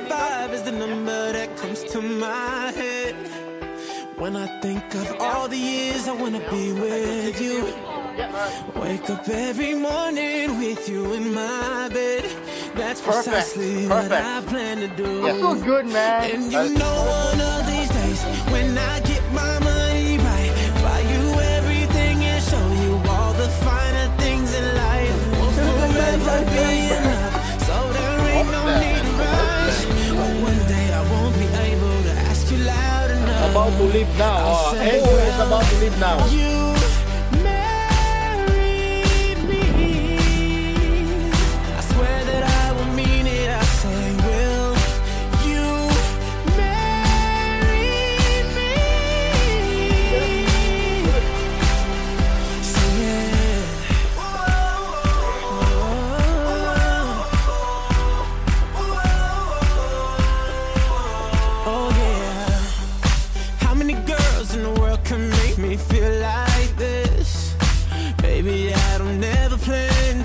105 is the number that comes to my head when I think of all the years I wanna be with you. Wake up every morning with you in my bed. That's precisely what I plan to do. That's so good, man. And you know one of these days when I get my money right, buy you everything and show you all the finer things in life. We'll forever be enough, so there ain't no need to rush. But one day I won't be able to ask you loud enough. About to leave now. Ego is about to leave now. You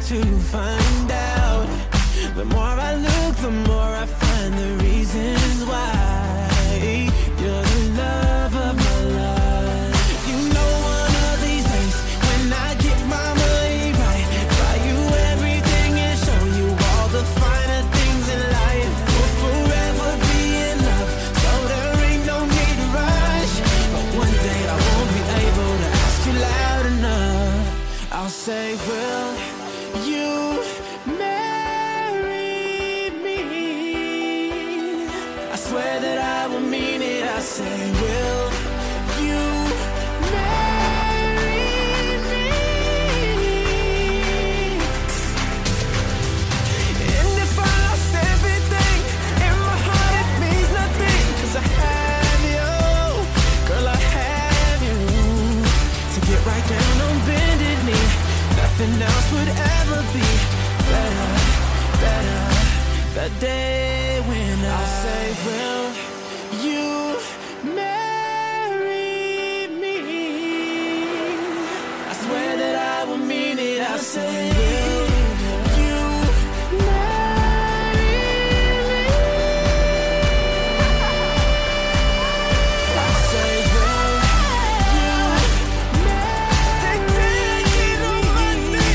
to find out. The more I look, the more I find the reasons why. You're the love of my life. You know one of these days when I get my money right, buy you everything and show you all the finer things in life. We'll forever be in love, so there ain't no need to rush. But one day I won't be able to ask you loud enough. I'll say, will you marry me? I swear that I will mean it. I say, will you marry me? And if I lost everything in my heart, it means nothing, 'cause I have you, girl, I have you. To get right down on bended knee, nothing else would ever be better, better. The day when I'll say, will you marry me? I swear that I will mean it. I'll say, will you marry me? I'll say, will you marry me?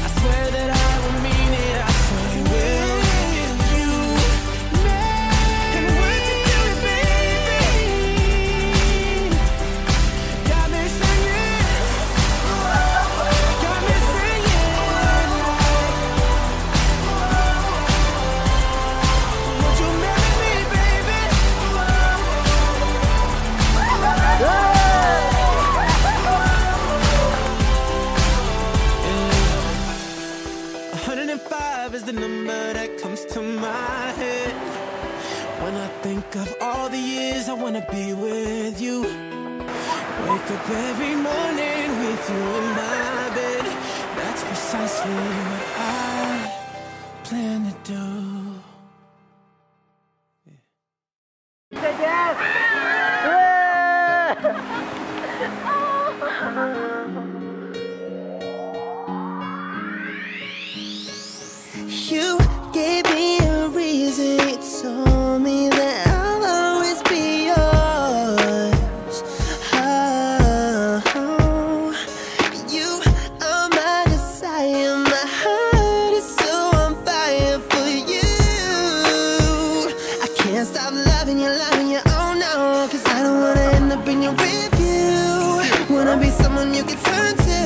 I swear that I will mean it. I say, will you marry? And would you do it, baby? Got me singing, got me singing like, would you marry me, baby? 105 is the number that comes to my head when I think of all the years I wanna be with you. Wake up every morning with you in my bed. That's precisely what I plan to do. You gave me a reason, you told me that I'll always be yours. Oh, you are my desire, my heart is so on fire for you. I can't stop loving you, oh no, 'cause I don't wanna end up in your review. Wanna be someone you can turn to.